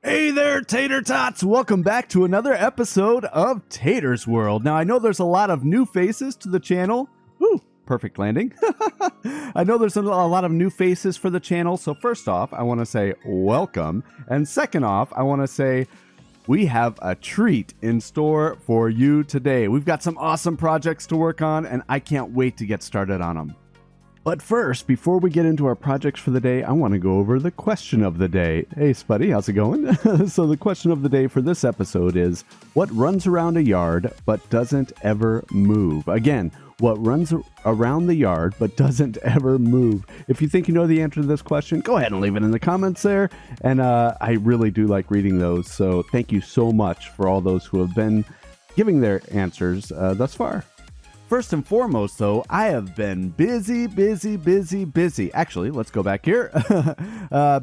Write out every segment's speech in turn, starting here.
Hey there, Tater Tots! Welcome back to another episode of Tater's World. Now, I know there's a lot of new faces to the channel. Woo, perfect landing. I know there's a lot of new faces for the channel, so first off, I want to say welcome. And second off, I want to say we have a treat in store for you today. We've got some awesome projects to work on, and I can't wait to get started on them. But first, before we get into our projects for the day, I want to go over the question of the day. Hey, Spuddy, how's it going? So the question of the day for this episode is, what runs around a yard but doesn't ever move? Again, what runs around the yard but doesn't ever move? If you think you know the answer to this question, go ahead and leave it in the comments there. And I really do like reading those, so thank you so much for all those who have been giving their answers thus far. First and foremost, though, I have been busy. Actually, let's go back here.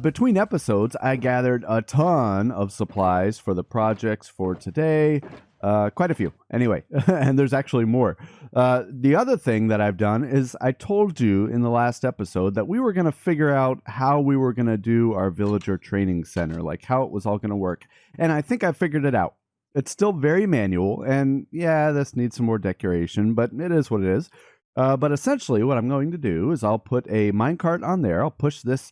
Between episodes, I gathered a ton of supplies for the projects for today. Quite a few, anyway, and there's actually more. The other thing that I've done is I told you in the last episode that we were going to figure out how we were going to do our villager training center, like how it was all going to work. And I think I figured it out. It's still very manual, and yeah, this needs some more decoration, but it is what it is. But essentially, what I'm going to do is I'll put a minecart on there. I'll push this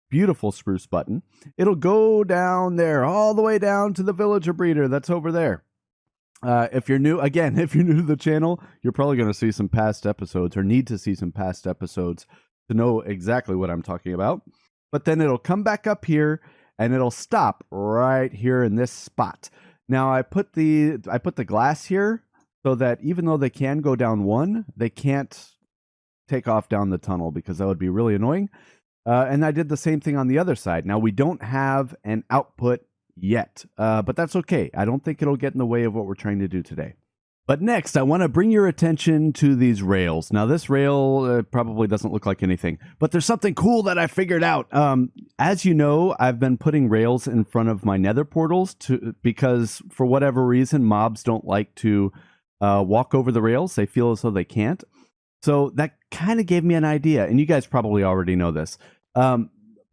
beautiful spruce button. It'll go down there, all the way down to the villager breeder that's over there. If you're new to the channel, you're probably going to see some past episodes, or need to see some past episodes to know exactly what I'm talking about. But then it'll come back up here, and it'll stop right here in this spot. Now, I put the glass here so that even though they can go down one, they can't take off down the tunnel because that would be really annoying. And I did the same thing on the other side. Now, we don't have an output yet, but that's okay. I don't think it'll get in the way of what we're trying to do today. But next, I want to bring your attention to these rails. Now, this rail probably doesn't look like anything, but there's something cool that I figured out. As you know, I've been putting rails in front of my nether portals because for whatever reason, mobs don't like to walk over the rails. They feel as though they can't. So that kind of gave me an idea, and you guys probably already know this.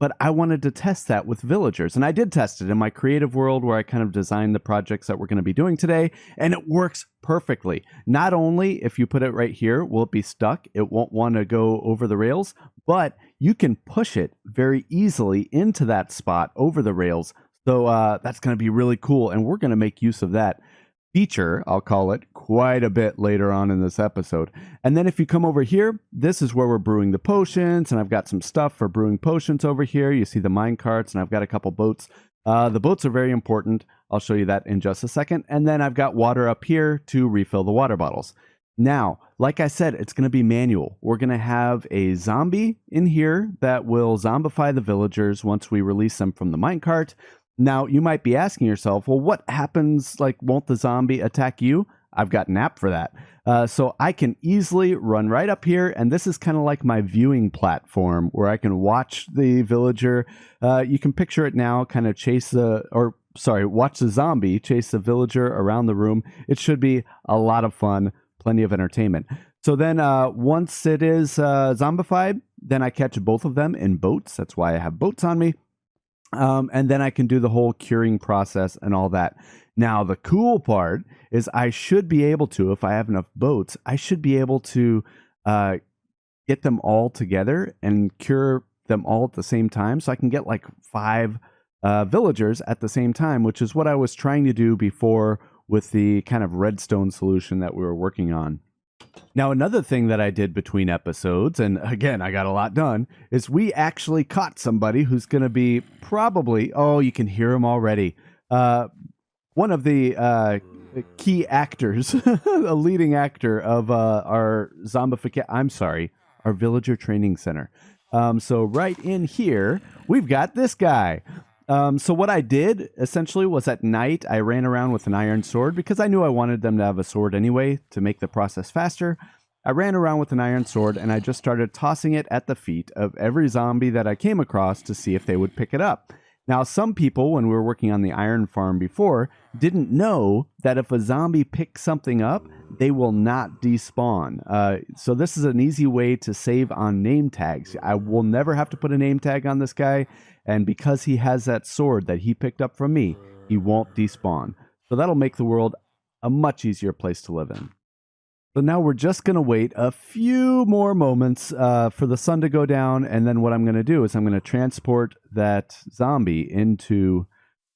But I wanted to test that with villagers, and I did test it in my creative world where I kind of designed the projects that we're going to be doing today, and it works perfectly. Not only if you put it right here, will it be stuck, it won't want to go over the rails, but you can push it very easily into that spot over the rails. So that's going to be really cool, and we're going to make use of that feature, I'll call it, quite a bit later on in this episode. And then if you come over here, this is where we're brewing the potions, and I've got some stuff for brewing potions over here. You see the mine carts, and I've got a couple boats. The boats are very important. I'll show you that in just a second. And then I've got water up here to refill the water bottles. Now, like I said, it's going to be manual. We're going to have a zombie in here that will zombify the villagers once we release them from the minecart. Now, you might be asking yourself, well, what happens, like, won't the zombie attack you? I've got an app for that. So I can easily run right up here, and this is kind of like my viewing platform where I can watch the villager. You can picture it now, kind of watch the zombie chase the villager around the room. It should be a lot of fun, plenty of entertainment. So then once it is zombified, then I catch both of them in boats. That's why I have boats on me. And then I can do the whole curing process and all that. Now, the cool part is I should be able to, if I have enough boats, I should be able to get them all together and cure them all at the same time. So I can get like 5 villagers at the same time, which is what I was trying to do before with the kind of redstone solution that we were working on. Now, another thing that I did between episodes, and again, I got a lot done, is we actually caught somebody who's going to be probably, oh, you can hear him already, one of the key actors, a leading actor of our our villager training center. So right in here, we've got this guy. So what I did essentially was at night, I ran around with an iron sword because I knew I wanted them to have a sword anyway to make the process faster. I ran around with an iron sword and I just started tossing it at the feet of every zombie that I came across to see if they would pick it up. Now, some people, when we were working on the iron farm before, didn't know that if a zombie picks something up, they will not despawn. So this is an easy way to save on name tags. I will never have to put a name tag on this guy. And because he has that sword that he picked up from me, he won't despawn. So that'll make the world a much easier place to live in. So now we're just going to wait a few more moments for the sun to go down. And then what I'm going to do is I'm going to transport that zombie into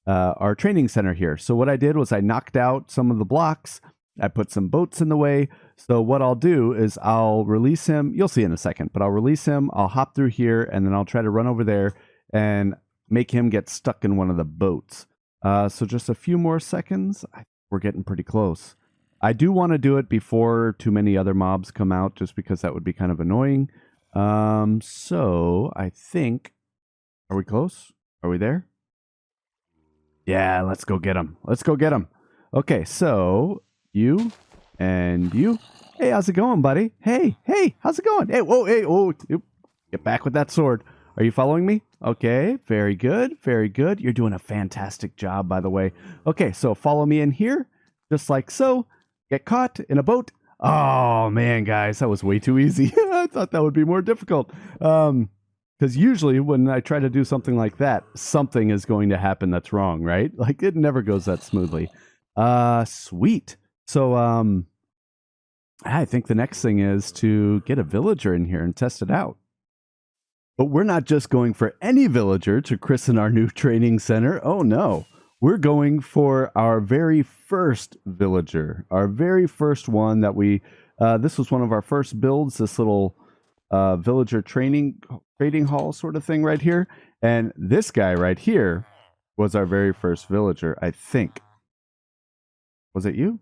our training center here. So what I did was I knocked out some of the blocks. I put some boats in the way. So what I'll do is I'll release him. You'll see in a second, but I'll release him. I'll hop through here and then I'll try to run over there and make him get stuck in one of the boats. So just a few more seconds. We're getting pretty close. I do want to do it before too many other mobs come out, just because that would be kind of annoying. So I think, are we close? Are we there? Yeah, let's go get him. Let's go get him. Okay, so you and you. Hey, how's it going, buddy? Hey, how's it going? Hey, whoa, hey, oh, get back with that sword. Are you following me? Okay, very good, very good. You're doing a fantastic job, by the way. Okay, so follow me in here, just like so. Get caught in a boat. Oh, man, guys, that was way too easy. I thought that would be more difficult. Because usually when I try to do something like that, something is going to happen that's wrong, right? Like, it never goes that smoothly. Sweet. So, I think the next thing is to get a villager in here and test it out. But we're not just going for any villager to christen our new training center. Oh, no. We're going for our very first villager, our very first one that we, this was one of our first builds, this little villager trading hall sort of thing right here. And this guy right here was our very first villager, I think. Was it you?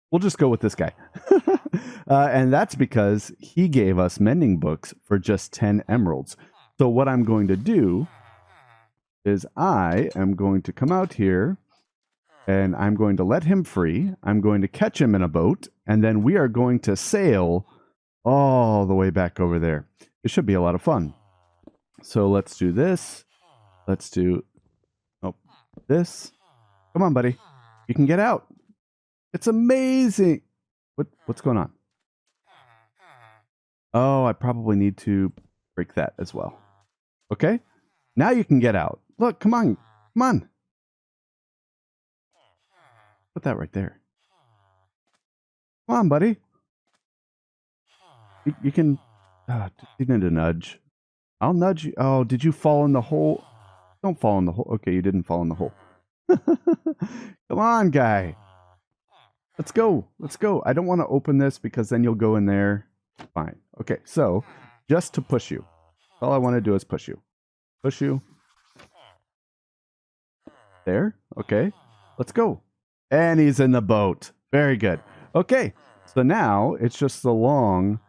We'll just go with this guy. And that's because he gave us mending books for just 10 emeralds. So what I'm going to do is I am going to come out here and I'm going to let him free. I'm going to catch him in a boat, and then we are going to sail all the way back over there. It should be a lot of fun. So let's do this. Let's do this. Come on, buddy. You can get out. It's amazing. What's going on? Oh, I probably need to break that as well. Okay. Now you can get out. Look, come on. Come on. Put that right there. Come on, buddy. You can... you need a nudge. I'll nudge you. Oh, did you fall in the hole? Don't fall in the hole. Okay, you didn't fall in the hole. Come on, guy. Let's go. Let's go. I don't want to open this because then you'll go in there. Fine. Okay, so just to push you. All I want to do is push you. Push you. There. Okay. Let's go. And he's in the boat. Very good. Okay. So now it's just the long,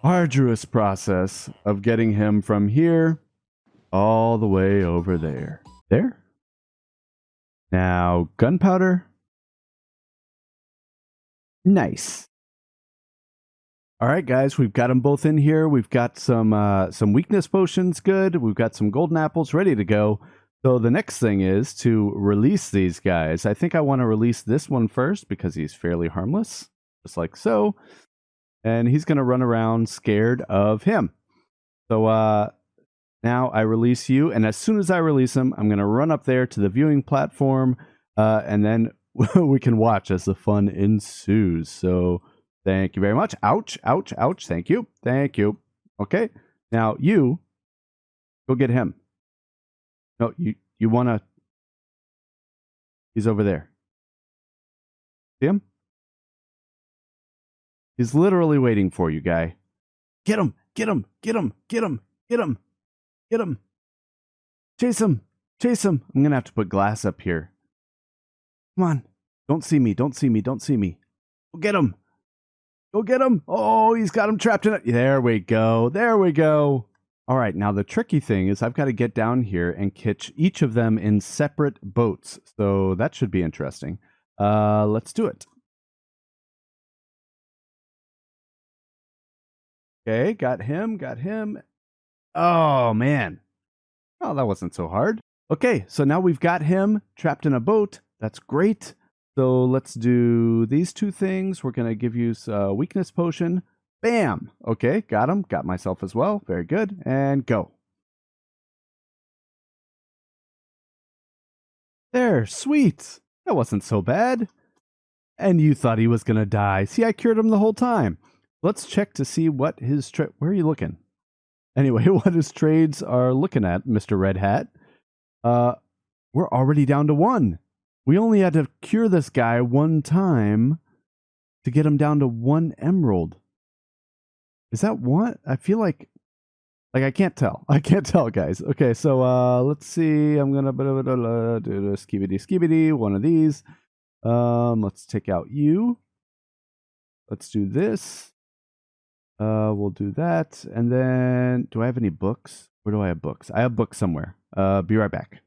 arduous process of getting him from here all the way over there. There. Now, gunpowder. Nice. All right, guys, we've got them both in here. We've got some weakness potions good. We've got some golden apples ready to go. So the next thing is to release these guys. I think I want to release this one first because he's fairly harmless, just like so. And he's going to run around scared of him. So now I release you. And as soon as I release him, I'm going to run up there to the viewing platform. And then we can watch as the fun ensues. So thank you very much. Ouch, ouch, ouch. Thank you. Thank you. Okay. Now you go get him. No, you want to... He's over there. See him? He's literally waiting for you, guy. Get him! Get him! Get him! Get him! Get him! Get him! Chase him! Chase him! I'm going to have to put glass up here. Come on. Don't see me. Don't see me. Don't see me. Go get him! Go get him! Oh, he's got him trapped in it. There we go. There we go. All right, now the tricky thing is I've got to get down here and catch each of them in separate boats. So that should be interesting. Let's do it. Okay, got him, got him. Oh, man. Oh, that wasn't so hard. Okay, so now we've got him trapped in a boat. That's great. So let's do these two things. We're going to give you a weakness potion. Bam. Okay, got him. Got myself as well. Very good. And go. There, sweet. That wasn't so bad. And you thought he was going to die. See, I cured him the whole time. Let's check to see what his where are you looking? Anyway, what his trades are looking at, Mr. Red Hat. We're already down to 1. We only had to cure this guy 1 time to get him down to 1 emerald. Is that 1? I feel like I can't tell. I can't tell, guys. Okay, so let's see. I'm gonna do a skibidi, one of these. Let's take out you. Let's do this. We'll do that. And then, do I have any books? Where do I have books? I have books somewhere. Be right back.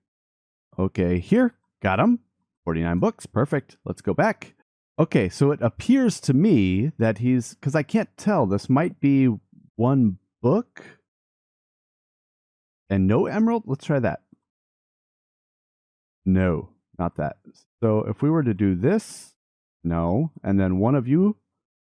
Okay, here. Got them. 49 books. Perfect. Let's go back. Okay, so it appears to me that he's, because I can't tell, this might be 1 book and no emerald. Let's try that. No, not that. So if we were to do this, no, and then one of you,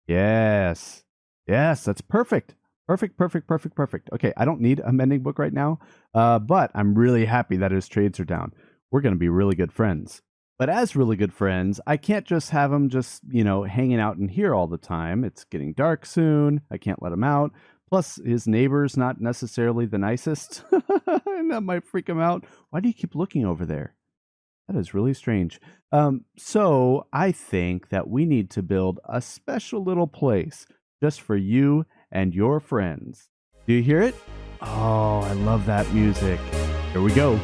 yes. Yes, that's perfect. Perfect. Okay, I don't need a mending book right now, but I'm really happy that his trades are down. We're going to be really good friends. But as really good friends, I can't just have him just, hanging out in here all the time. It's getting dark soon. I can't let him out. Plus, his neighbor's not necessarily the nicest. And that might freak him out. Why do you keep looking over there? That is really strange. So I think that we need to build a special little place just for you and your friends. Do you hear it? Oh, I love that music. Here we go.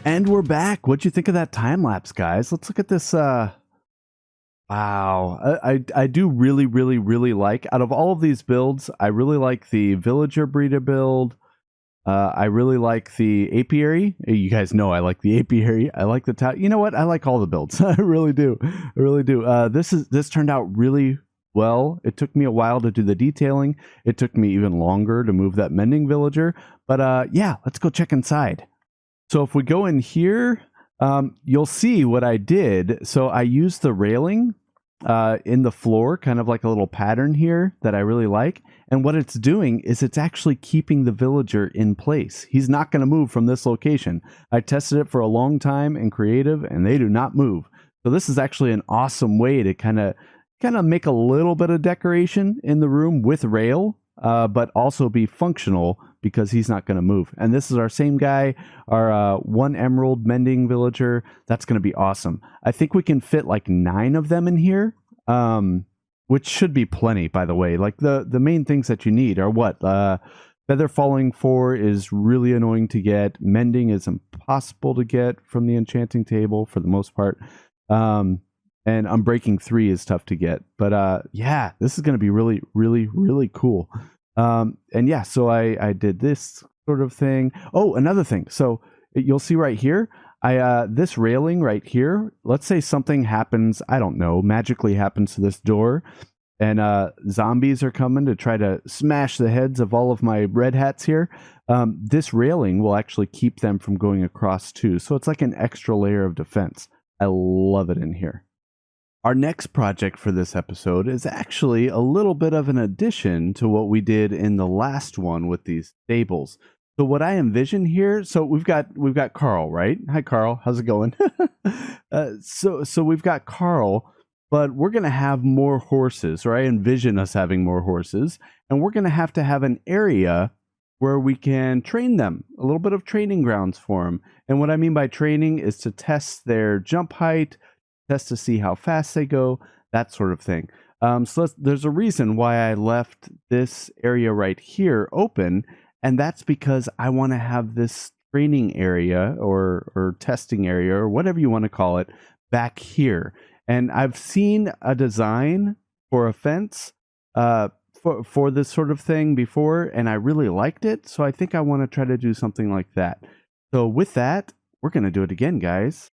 And we're back. What'd you think of that time lapse, guys? Let's look at this. Wow. I do really like, out of all of these builds, I really like the villager breeder build. I really like the apiary. You guys know I like the apiary. I like the you know what? I like all the builds. I really do. This turned out really well. It took me a while to do the detailing. It took me even longer to move that mending villager. But yeah, let's go check inside. So if we go in here, you'll see what I did. So I used the railing in the floor, kind of like a little pattern here that I really like. And what it's doing is it's actually keeping the villager in place. He's not going to move from this location. I tested it for a long time in creative, and they do not move. So this is actually an awesome way to kind of make a little bit of decoration in the room with rail, but also be functional because he's not going to move. And this is our same guy, our 1 emerald mending villager. That's going to be awesome. I think we can fit like 9 of them in here, which should be plenty, by the way. Like the main things that you need are what? Feather Falling 4 is really annoying to get. Mending is impossible to get from the enchanting table for the most part. And Unbreaking 3 is tough to get. But yeah, this is going to be really cool. And yeah, so I did this sort of thing. Oh, another thing. So you'll see right here, this railing right here, let's say something happens, I don't know, magically happens to this door, and zombies are coming to try to smash the heads of all of my red hats here. This railing will actually keep them from going across too. So it's like an extra layer of defense. I love it in here. Our next project for this episode is actually a little bit of an addition to what we did in the last one with these stables. So what I envision here, so we've got Carl, right? Hi, Carl. How's it going? So we've got Carl, but we're going to have more horses, or I envision us having more horses, and we're going to have an area where we can train them, a little bit of training grounds for them. And what I mean by training is to test their jump height, test to see how fast they go, that sort of thing. So there's a reason why I left this area right here open, and that's because I want to have this training area or testing area or whatever you want to call it back here. And I've seen a design for a fence for this sort of thing before, and I really liked it. So I think I want to try to do something like that. So with that, we're going to do it again, guys.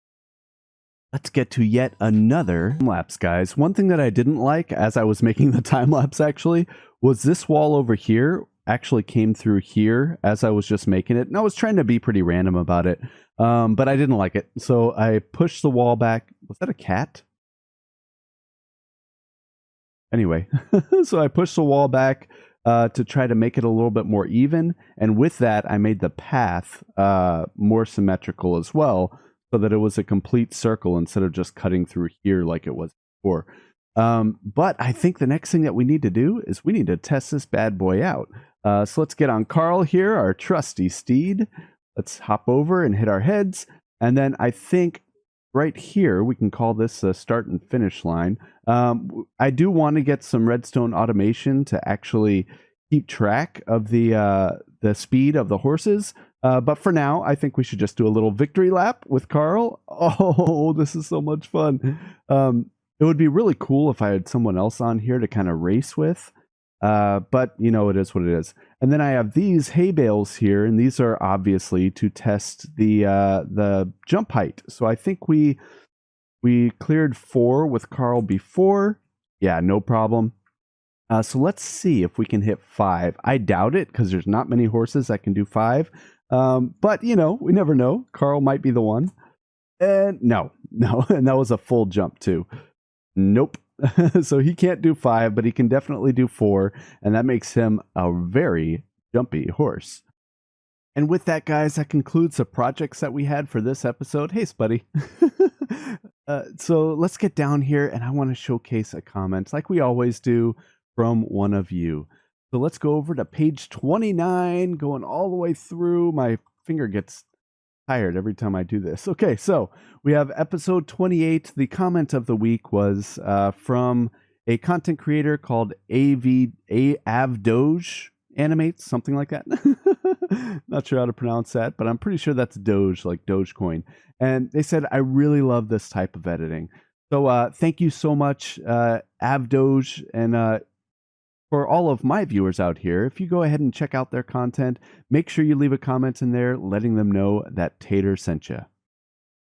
Let's get to yet another time lapse, guys. One thing that I didn't like as I was making the time lapse actually was this wall over here actually came through here as I was just making it. And I was trying to be pretty random about it, but I didn't like it. So I pushed the wall back. Was that a cat? Anyway, so I pushed the wall back to try to make it a little bit more even. And with that, I made the path more symmetrical as well, so that it was a complete circle instead of just cutting through here like it was before. But I think the next thing that we need to do is we need to test this bad boy out. So let's get on Carl here, our trusty steed. Let's hop over and hit our heads. And then I think right here, we can call this a start and finish line. I do want to get some redstone automation to actually keep track of the speed of the horses. But for now, I think we should just do a little victory lap with Carl. Oh, this is so much fun. It would be really cool if I had someone else on here to kind of race with. But, you know, it is what it is. And then I have these hay bales here, and these are obviously to test the jump height. So I think we cleared 4 with Carl before. Yeah, no problem. So let's see if we can hit 5. I doubt it because there's not many horses that can do 5. But, you know, we never know. Carl might be the one. And no. And that was a full jump too. Nope. So he can't do 5, but he can definitely do 4. And that makes him a very jumpy horse. And with that, guys, that concludes the projects that we had for this episode. Hey, Spuddy. So let's get down here, and I want to showcase a comment like we always do from one of you. So let's go over to page 29, going all the way through. My finger gets tired every time I do this. Okay, so we have episode 28. The comment of the week was from a content creator called Avdoge Animates, something like that. Not sure how to pronounce that, but I'm pretty sure that's Doge, like Dogecoin. And they said, I really love this type of editing. So thank you so much, Avdoge, and for all of my viewers out here, if you go ahead and check out their content, make sure you leave a comment in there letting them know that Tater sent you.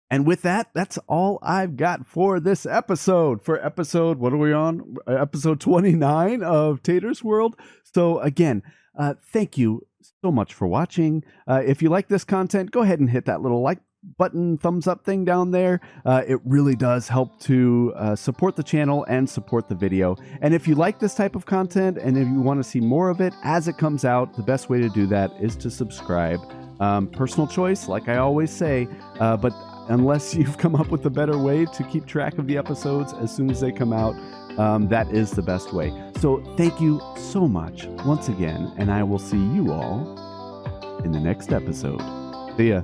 And with that, that's all I've got for this episode. For episode, what are we on? Episode 29 of Tater's World. So again, thank you so much for watching. If you like this content, go ahead and hit that little like button, thumbs up thing down there. It really does help to support the channel and support the video. And if you like this type of content and if you want to see more of it as it comes out, the best way to do that is to subscribe. Personal choice, like I always say, but unless you've come up with a better way to keep track of the episodes as soon as they come out, that is the best way. So thank you so much once again, and I will see you all in the next episode. See ya.